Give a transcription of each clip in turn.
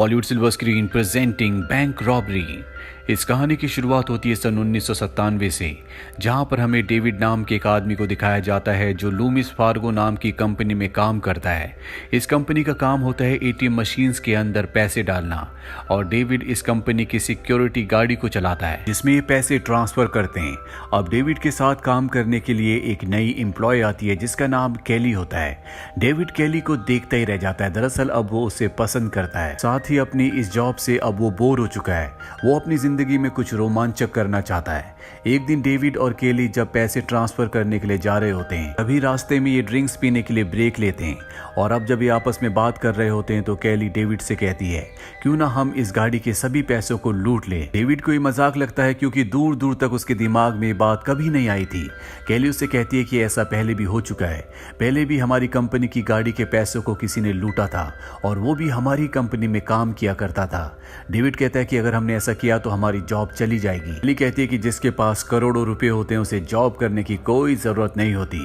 Bollywood silver screen presenting bank robbery. इस कहानी की शुरुआत होती है सन 1997 से, जहां पर हमें डेविड नाम के एक आदमी को दिखाया जाता है जो लूमिस फार्गो नाम की कंपनी में काम करता है। इस कंपनी का काम होता है एटीएम मशीन्स के अंदर पैसे डालना, और डेविड इस कंपनी की सिक्योरिटी गाड़ी को चलाता है जिसमें ये पैसे ट्रांसफर करते हैं। अब डेविड के साथ काम करने के लिए एक नई एम्प्लॉय आती है जिसका नाम केली होता है। डेविड केली को देखता ही रह जाता है। दरअसल अब वो उसे पसंद करता है, साथ ही अपनी इस जॉब से अब वो बोर हो चुका है। वो अपनी जिंदगी में कुछ रोमांचक करना चाहता है। एक दिन डेविड और केली जब पैसे ट्रांसफर करने के लिए जा रहे होते हैं, तभी रास्ते में ये ड्रिंक्स पीने के लिए ब्रेक लेते हैं, और अब जब ये आपस में बात कर रहे होते हैं तो केली डेविड से कहती है, क्यों ना हम इस गाड़ी के सभी पैसों को लूट लें। डेविड को ये मजाक लगता है क्योंकि दूर दूर तक उसके दिमाग में ये बात कभी नहीं आई थी। केली उससे कहती है कि ऐसा पहले भी हो चुका है, पहले भी हमारी कंपनी की गाड़ी के पैसों को किसी ने लूटा था, और वो भी हमारी कंपनी में काम किया करता था। डेविड कहता है कि अगर हमने ऐसा किया तो हमारी जॉब चली जाएगी। केली कहती है कि जिसके पास करोड़ों रुपए होते हैं उसे जॉब करने की कोई जरूरत नहीं होती।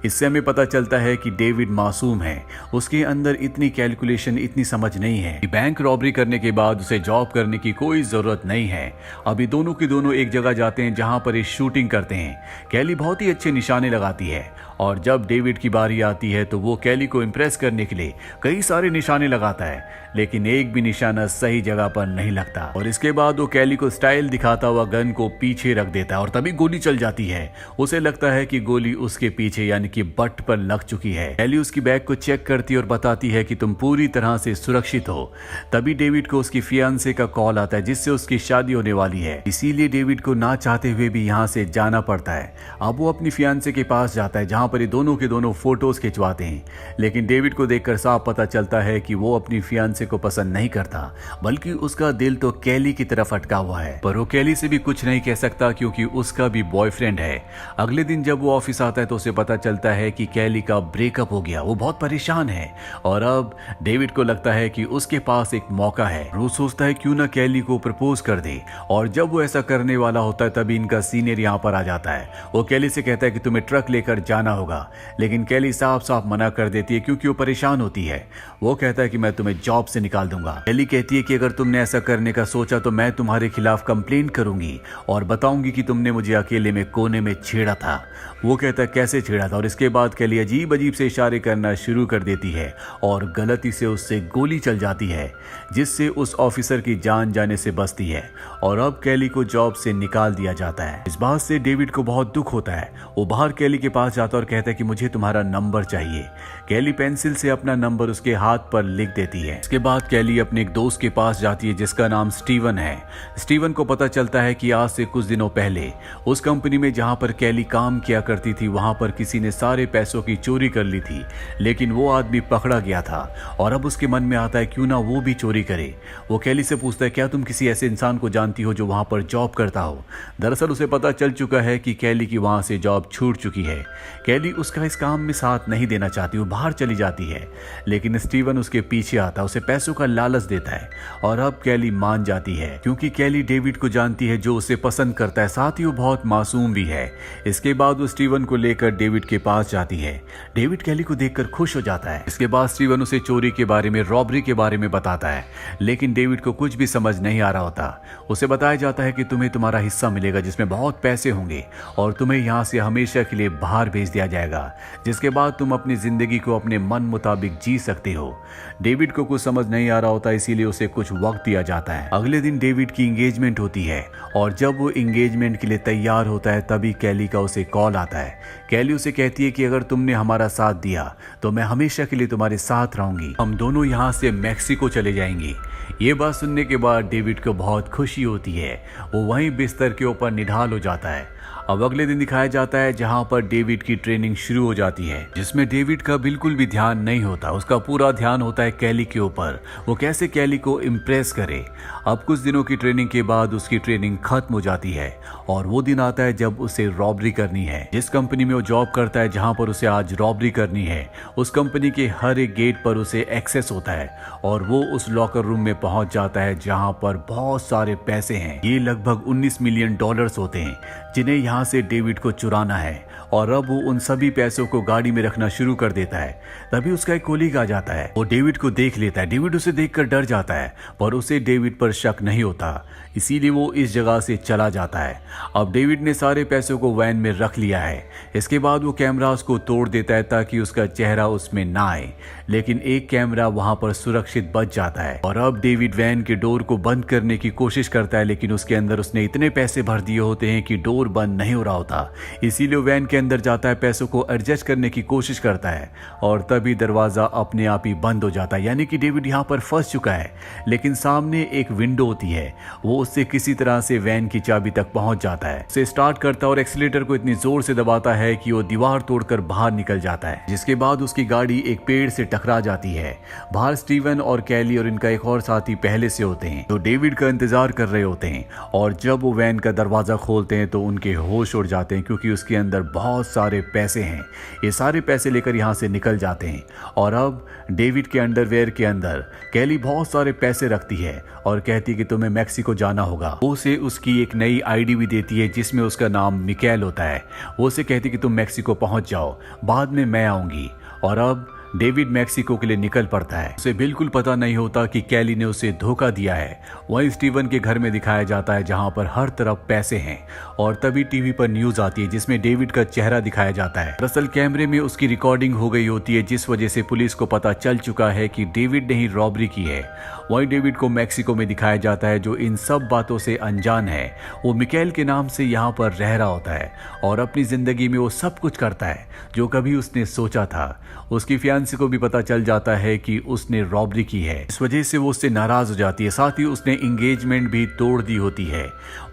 इससे हमें पता चलता है कि डेविड मासूम है, उसके अंदर इतनी कैलकुलेशन, इतनी समझ नहीं है कि बैंक रॉबरी करने के बाद उसे जॉब करने की कोई जरूरत नहीं है। अभी दोनों के दोनों एक जगह जाते हैं जहां पर ये शूटिंग करते हैं। केली बहुत ही अच्छे निशाने लगाती है, और जब डेविड की बारी आती है तो वो केली को इम्प्रेस करने के लिए कई सारे निशाने लगाता है, लेकिन एक भी निशाना सही जगह पर नहीं लगता। और इसके बाद वो केली को स्टाइल दिखाता हुआ गन को पीछे रख देता है, और तभी गोली चल जाती है। उसे लगता है कि गोली उसके पीछे यानी कि बट पर लग चुकी है। केली उसकी बैग को चेक करती है और बताती है कि तुम पूरी तरह से सुरक्षित हो। तभी डेविड को उसकी फियांसे का कॉल आता है जिससे उसकी शादी होने वाली है, इसीलिए डेविड को ना चाहते हुए भी यहाँ से जाना पड़ता है। अब वो अपनी फियांसे के पास जाता है जहाँ पर ये दोनों के दोनों फोटोज खिंचवाते हैं, लेकिन डेविड को देखकर साफ पता चलता है कि वो अपनी फियांसे को पसंद नहीं करता, बल्कि उसका दिल तो केली की तरफ अटका हुआ है। पर वो केली से भी कुछ नहीं कह सकता क्योंकि उसका भी बॉयफ्रेंड है। अगले दिन जब वो ऑफिस आता है तो उसे पता चलता है कि केली का ब्रेकअप हो गया। वो बहुत परेशान है, और अब डेविड को लगता है कि उसके पास एक मौका है। वो सोचता है क्यों ना केली को प्रपोज कर दे, और जब वो ऐसा करने वाला होता है तभी इनका सीनियर यहाँ पर आ जाता है। वो केली से कहता है कि तुम्हें ट्रक लेकर जाना होगा, लेकिन केली साफ साफ मना कर देती है क्योंकि वो परेशान होती है। वो कहता है कि मैं तुम्हें जॉब से निकाल दूंगा। केली कहती है कि अगर तुमने ऐसा करने का सोचा तो मैं तुम्हारे खिलाफ कंप्लेंट करूंगी और बताऊंगी कि तुमने मुझे अकेले में कोने में छेड़ा था। वो कहता है कैसे छेड़ा था, और इसके बाद केली अजीब अजीब से इशारे करना शुरू कर देती है और गलती से उससे गोली चल जाती है, जिससे उस ऑफिसर की जान जाने से बचती है, और अब केली को जॉब से निकाल दिया जाता है। इस बात से डेविड को बहुत दुख होता है। वो बाहर केली के पास जाता और कहता है कि मुझे तुम्हारा नंबर चाहिए। केली पेंसिल से अपना नंबर उसके हाथ पर लिख देती है। इसके बाद केली अपने एक दोस्त के पास जाती है जिसका नाम स्टीवन है। स्टीवन को पता चलता है कि आज से कुछ दिनों पहले उस कंपनी में जहां पर केली काम किया करती थी वहां पर किसी ने सारे पैसों की चोरी कर ली थी, लेकिन वो आदमी पकड़ा गया था, और अब उसके मन में आता है क्यों ना वो भी चोरी करे। वो केली से पूछता है क्या तुम किसी ऐसे इंसान को जानती हो जो वहां पर जॉब करता हो। दरअसल उसे पता चल चुका है कि केली की वहां से जॉब छूट चुकी है। केली उसका इस काम में साथ नहीं देना चाहती, वो बाहर चली जाती है, लेकिन स्टीवन उसके पीछे आता है, उसे पैसों का लालच देता है, और अब केली मान जाती है क्योंकि केली डेविड को जानती है जो उसे पसंद करता है, साथ ही वो बहुत मासूम भी है। इसके बाद वो स्टीवन को लेकर डेविड के पास जाती है। डेविड केली को देखकर खुश हो जाता है। इसके बाद स्टीवन उसे चोरी के बारे में, रॉबरी के बारे में बताता है, लेकिन डेविड को कुछ भी समझ नहीं आ रहा होता। उसे बताया जाता है कि तुम्हें तुम्हारा हिस्सा मिलेगा जिसमें बहुत पैसे होंगे, और तुम्हें यहाँ से हमेशा के लिए बाहर भेज दिया जाएगा, जिसके बाद तुम अपनी जिंदगी को अपने मन मुताबिक जी सकते हो। डेविड को कुछ समझ नहीं आ रहा होता, इसीलिए उसे कुछ वक्त दिया जाता है। अगले दिन डेविड की एंगेजमेंट होती है, और जब वो एंगेजमेंट के लिए तैयार होता है तभी केली का उसे कॉल आता है। केली उसे कहती है कि अगर तुमने हमारा साथ दिया तो मैं हमेशा के लिए तुम्हारे साथ रहूंगी, हम दोनों यहाँ से मैक्सिको चले जाएंगे। ये बात सुनने के बाद डेविड को बहुत खुशी होती है। वो वहीं बिस्तर के ऊपर निढाल हो जाता है। अब अगले दिन दिखाया जाता है जहां पर डेविड की ट्रेनिंग शुरू हो जाती है, जिसमें डेविड का बिल्कुल भी ध्यान नहीं होता। उसका पूरा ध्यान होता है केली के ऊपर, वो कैसे केली को इम्प्रेस करे। अब कुछ दिनों की ट्रेनिंग के बाद उसकी ट्रेनिंग खत्म हो जाती है, और वो दिन आता है जब उसे रॉबरी करनी है। जिस कंपनी में वो जॉब करता है जहां पर उसे आज रॉबरी करनी है, उस कंपनी के हर एक गेट पर उसे एक्सेस होता है, और वो उस लॉकर रूम में पहुंच जाता है जहां पर बहुत सारे पैसे हैं। ये लगभग $19 मिलियन होते हैं, जिन्हें उन्हें यहाँ से डेविड को चुराना है और अब वो उन सभी पैसों को गाड़ी में रखना शुरू कर देता है। तभी उसका एक कोलीग आ जाता है, वो डेविड को देख लेता है। डेविड उसे देखकर डर जाता है पर उसे डेविड पर शक नहीं होता, इसीलिए वो इस जगह से चला जाता है। अब डेविड ने सारे पैसों को वैन में रख लिया है। इसके बाद वो कैमरास को तोड़ देता है ताकि उसका चेहरा उसमें ना आए, लेकिन एक कैमरा वहां पर सुरक्षित बच जाता है। और अब डेविड वैन के डोर को बंद करने की कोशिश करता है, लेकिन उसके अंदर उसने इतने पैसे भर दिए होते हैं कि डोर बंद नहीं हो रहा होता। इसीलिए वैन के अंदर जाता है, पैसों को एडजस्ट करने की कोशिश करता है और तभी दरवाजा अपने आप ही बंद हो जाता है। यानी कि डेविड यहाँ पर फंस चुका है, लेकिन सामने एक विंडो होती है, वो उससे किसी तरह से वैन की चाबी तक पहुंच जाता है। उसे स्टार्ट करता है और एक्सीलेटर को इतनी जोर से दबाता है कि वो दीवार तोड़कर बाहर निकल जाता है, जिसके बाद उसकी गाड़ी एक पेड़ से टकरा जाती है। बाहर स्टीवन और कैली और इनका एक और साथी पहले से होते हैं जो डेविड का इंतजार कर रहे होते हैं। और जब वो वैन का दरवाजा खोलते हैं तो उनके होश उड़ जाते हैं, क्योंकि उसके अंदर बहुत सारे पैसे हैं। ये सारे पैसे लेकर यहाँ से निकल जाते हैं। और अब डेविड के अंडरवेयर के अंदर कैली बहुत सारे पैसे रखती है और कहती है कि तुम्हें मैक्सिको जाना होगा। वो उसे उसकी एक नई आईडी भी देती है जिसमें उसका नाम मिकेल होता है। वो उसे कहती कि तुम मैक्सिको पहुंच जाओ, बाद में मैं आऊंगी। और अब डेविड मैक्सिको के लिए निकल पड़ता है। उसे बिल्कुल पता नहीं होता कि कैली ने उसे धोखा दिया है। वहीं स्टीवन के घर में दिखाया जाता है जहां पर हर तरफ पैसे हैं। और तभी टीवी पर न्यूज आती है जिसमें डेविड का चेहरा दिखाया जाता है। दरअसल कैमरे में उसकी रिकॉर्डिंग हो गई होती है, जिस वजह से पुलिस को पता चल चुका है कि डेविड ने ही रॉबरी की है। वहीं डेविड को मैक्सिको में दिखाया जाता है जो इन सब बातों से अनजान है। वो मिकेल के नाम से यहाँ पर रह रहा होता है और अपनी जिंदगी में वो सब कुछ करता है जो कभी उसने सोचा था। उसकी फियांसी को भी पता चल जाता है कि उसने रॉबरी की है, इस वजह से वो उससे नाराज हो जाती है। साथ ही उसने एंगेजमेंट भी तोड़ दी होती है।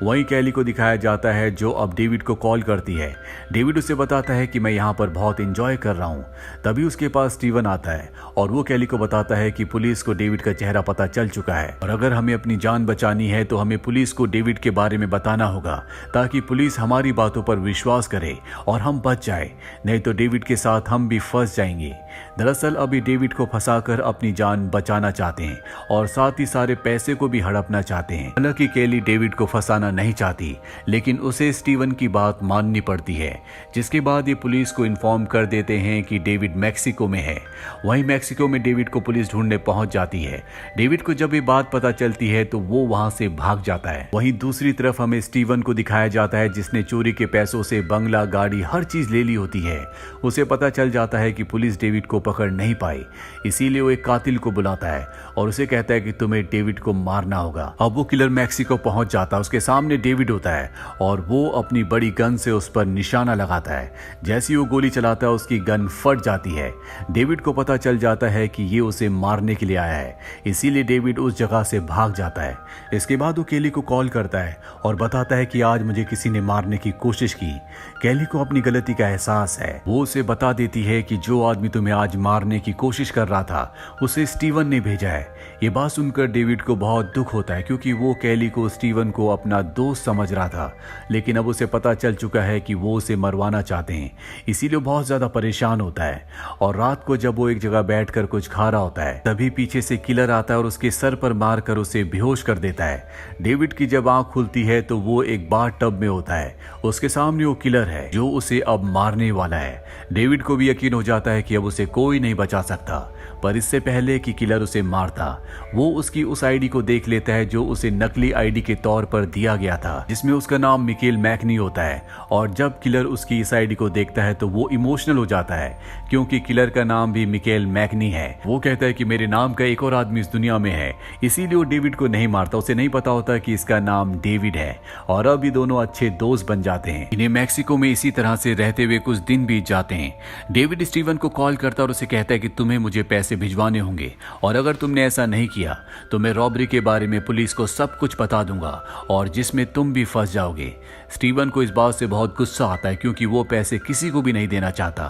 वहीं कैली को दिखाया जाता है जो अब डेविड को कॉल करती है। डेविड उसे बताता है कि मैं यहाँ पर बहुत एंजॉय कर रहा हूँ। तभी उसके पास स्टीवन आता है और वो कैली को बताता है कि पुलिस को डेविड का चेहरा पता चल चुका है और अगर हमें अपनी जान बचानी है तो हमें पुलिस को डेविड के बारे में बताना होगा, ताकि पुलिस हमारी बातों पर विश्वास करे और हम बच जाए, नहीं तो डेविड के साथ हम भी फंस जाएंगे। दरअसल अभी डेविड को फंसाकर अपनी जान बचाना चाहते हैं और साथ ही सारे पैसे को भी हड़पना चाहते हैं। हालांकि कैली डेविड को फंसाना नहीं चाहती, लेकिन उसे स्टीवन की बात माननी पड़ती है। जिसके बाद ये पुलिस को इन्फॉर्म कर देते हैं कि डेविड मैक्सिको में है। वहीं मैक्सिको में डेविड को पुलिस ढूंढने पहुंच जाती है। डेविड को जब ये बात पता चलती है तो वो वहां से भाग जाता है। वहीं दूसरी तरफ हमें स्टीवन को दिखाया जाता है जिसने चोरी के पैसों से बंगला, गाड़ी, हर चीज ले ली होती है। उसे पता चल जाता है कि पुलिस डेविड को पकड़ नहीं पाई, इसीलिए वो एक कातिल को बुलाता है और उसे कहता है कि तुम्हें डेविड को मारना होगा। अब वो किलर मैक्सिको पहुंच जाता है। उसके सामने डेविड होता है और वो अपनी बड़ी गन से उस पर निशाना लगाता है। जैसी वो गोली चलाता है उसकी गन फट जाती है। डेविड को पता चल जाता है कि ये उसे मारने के लिए आया है, इसीलिए डेविड उस जगह से भाग जाता है। इसके बाद वो कैली को कॉल करता है और बताता है कि आज मुझे किसी ने मारने की कोशिश की। कैली को अपनी गलती का एहसास है। वो उसे बता देती है कि जो आदमी तुम्हें आज मारने की कोशिश कर रहा था उसे स्टीवन ने भेजा है। ये बात सुनकर डेविड को बहुत दुख होता है, क्योंकि वो कैली को स्टीवन को अपना दोस्त समझ रहा था, लेकिन अब उसे पता चल चुका है कि वो उसे मरवाना चाहते हैं। इसीलिए बहुत ज्यादा परेशान होता है। और रात को जब वो एक जगह बैठकर कुछ खा रहा होता है तभी पीछे से किलर आता है और उसके सर पर मारकर उसे बेहोश कर देता है। डेविड की जब आंख खुलती है तो वो एक बाथ टब में होता है। उसके सामने वो किलर है जो उसे अब मारने वाला है। डेविड को भी यकीन हो जाता है कि अब उसे कोई नहीं बचा सकता, पर इससे पहले कि किलर उसे मारता वो उसकी उस आईडी को देख लेता है जो उसे नकली आईडी के तौर पर दिया गया था, जिसमें उसका नाम मिकेल मैकनी होता है। और जब किलर उसकी इस आईडी को देखता है तो वो इमोशनल हो जाता है, क्योंकि किलर का नाम भी मिकेल मैकनी है। वो कहता है कि मेरे नाम का एक और आदमी इस दुनिया में है, इसीलिए वो डेविड को नहीं मारता। उसे नहीं पता होता कि इसका नाम डेविड है। और अब ये दोनों अच्छे दोस्त बन जाते हैं। इन्हें मैक्सिको में इसी तरह से रहते हुए कुछ दिन बीत जाते हैं। डेविड स्टीवन को कॉल करता है और उसे कहता है कि तुम्हें मुझे पैसे भिजवाने होंगे, और अगर तुमने ऐसा नहीं किया तो मैं रॉबरी के बारे में पुलिस को सब कुछ बता दूंगा और जिसमें तुम भी फंस जाओगे। स्टीवन को इस बात से बहुत गुस्सा आता है, क्योंकि वो पैसे किसी को भी नहीं देना चाहता।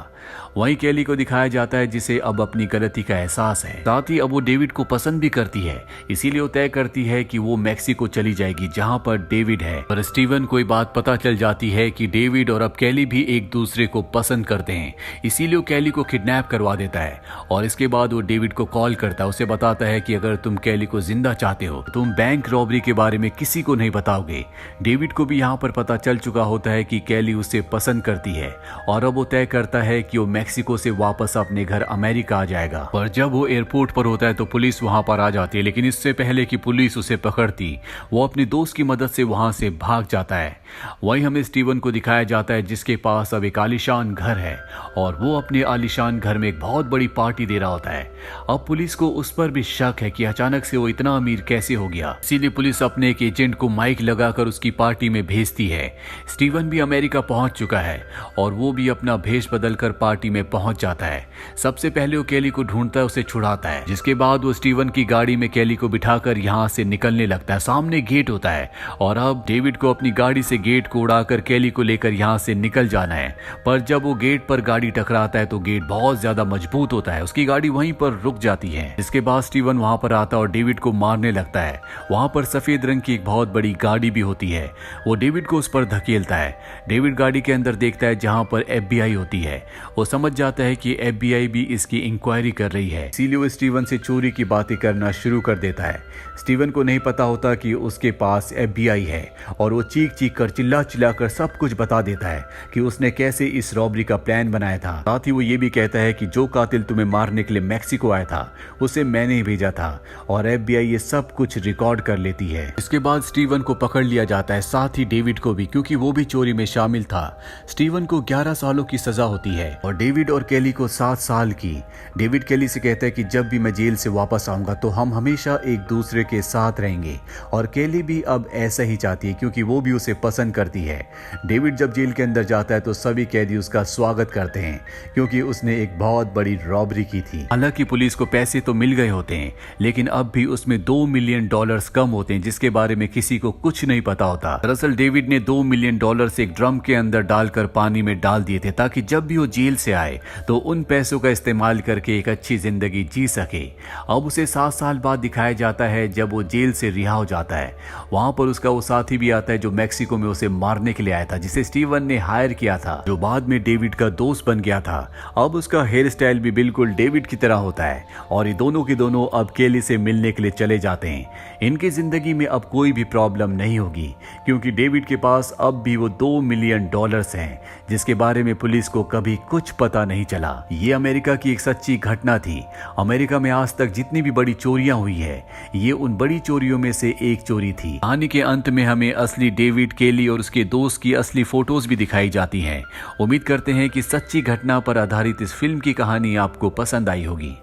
वहीं केली को दिखाया जाता है जिसे अब अपनी गलती का एहसास है। साथ ही अब वो डेविड को पसंद भी करती है, इसीलिए वो तय करती है कि वो मैक्सिको चली जाएगी जहां पर डेविड है। पर स्टीवन को ये बात पता चल जाती है कि डेविड और अब केली भी एक दूसरे को पसंद करते हैं, इसीलिए वो केली को किडनैप करवा देता है। और इसके बाद वो डेविड को कॉल करता है, उसे बताता है कि अगर तुम केली को जिंदा चाहते हो तुम बैंक रॉबरी के बारे में किसी को नहीं बताओगे। डेविड को भी यहाँ पर पता चल चुका होता है कि केली उसे पसंद करती है और अब वो तय करता है कि वो मैक्सिको से वापस अपने घर अमेरिका आ जाएगा। पर जब वो एयरपोर्ट पर होता है तो पुलिस वहां पर आ जाती है, लेकिन इससे पहले कि पुलिस उसे पकड़ती वो अपने दोस्त की मदद से वहां से भाग जाता है। वहीं हमें स्टीवन को दिखाया जाता है जिसके पास अब एक आलीशान घर है और वो अपने आलीशान घर में एक बहुत बड़ी पार्टी दे रहा होता है। अब पुलिस को उस पर भी शक है कि अचानक से वो इतना अमीर कैसे हो गया, इसीलिए पुलिस अपने एक एजेंट को माइक लगाकर उसकी पार्टी में भेजती है। स्टीवन भी अमेरिका पहुंच चुका है और वो भी अपना भेष बदलकर पार्टी में पहुंच जाता है। सबसे पहले वो केली को ढूंढता है, उसे छुड़ाता है, जिसके बाद वो स्टीवन की गाड़ी में केली को बिठाकर यहाँ से निकलने लगता है। सामने गेट होता है और अब डेविड को अपनी गाड़ी से गेट को उड़ाकर केली को लेकर यहाँ से निकल जाना है। पर जब वो गेट पर गाड़ी टकराता है तो गेट बहुत ज्यादा मजबूत होता है, उसकी गाड़ी वहीं पर रुक जाती है। इसके बाद स्टीवन वहां पर आता है और डेविड को मारने लगता है। वहां पर सफेद रंग की एक बहुत बड़ी गाड़ी भी होती है, वो डेविड को उस पर धकेलता है। डेविड गाड़ी के अंदर देखता है जहां पर FBI होती है। वो समझ जाता है कि FBI भी इसकी इंक्वायरी कर रही है, इसीलिए वो स्टीवन से चोरी की बातें करना शुरू कर देता है। स्टीवन को नहीं पता होता कि उसके पास FBI है और वो चीख चीख कर चिल्ला कर सब कुछ बता देता है कि उसने कैसे इस रॉबरी का प्लान बनाया था। साथ ही वो ये भी कहता है कि जो कातिल तुम्हें मारने के लिए मैक्सिको आया था उसे मैंने ही भेजा था और FBI ये सब कुछ रिकॉर्ड कर लेती है। इसके बाद स्टीवन को पकड़ लिया जाता है, साथ ही डेविड को भी, क्योंकि वो भी चोरी में शामिल था। स्टीवन को 11 सालों की सजा होती है और डेविड और केली को 7 साल की। डेविड केली से कहता है कि जब भी मैं जेल से वापस आऊंगा तो हम हमेशा एक दूसरे के साथ रहेंगे और केली भी अब ऐसा ही चाहती है क्योंकि वो भी उसे पसंद करती है। डेविड जब जेल के अंदर जाता है तो सभी कैदी उसका स्वागत करते हैं क्योंकि उसने एक बहुत बड़ी रॉबरी की थी। हालांकि पुलिस को पैसे तो मिल गए होते हैं लेकिन अब भी उसमें $2 मिलियन कम होते हैं जिसके बारे में किसी को कुछ नहीं पता होता। दरअसल डेविड ने $2 मिलियन एक ड्रम के अंदर डालकर पानी में डाल दिए थे ताकि जब भी वो जेल से आए तो उन पैसों का इस्तेमाल करके एक अच्छी जिंदगी जी सके। अब उसे 7 साल बाद दिखाया जाता है जब वो जेल से रिहा हो जाता है। वहां पर उसका वो साथी भी आता है जो मैक्सिको में उसे मारने के लिए आया था, जिसे स्टीवन ने हायर किया था, जो बाद में डेविड का दोस्त बन गया था। अब उसका हेयर स्टाइल भी बिल्कुल डेविड की तरह होता है और ये दोनों के दोनों अब केली से मिलने के लिए चले जाते हैं। इनकी जिंदगी में अब कोई भी प्रॉब्लम नहीं होगी क्योंकि डेविड के पास अब भी वो $2 मिलियन हैं जिसके बारे में पुलिस को कभी कुछ पता नहीं चला। ये अमेरिका की एक सच्ची घटना थी। अमेरिका में आज तक जितनी भी बड़ी चोरियां हुई है ये उन बड़ी चोरियों में से एक चोरी थी। कहानी के अंत में हमें असली डेविड, केली और उसके दोस्त की असली फोटोज भी दिखाई जाती हैं। उम्मीद करते हैं कि सच्ची घटना पर आधारित इस फिल्म की कहानी आपको पसंद आई होगी।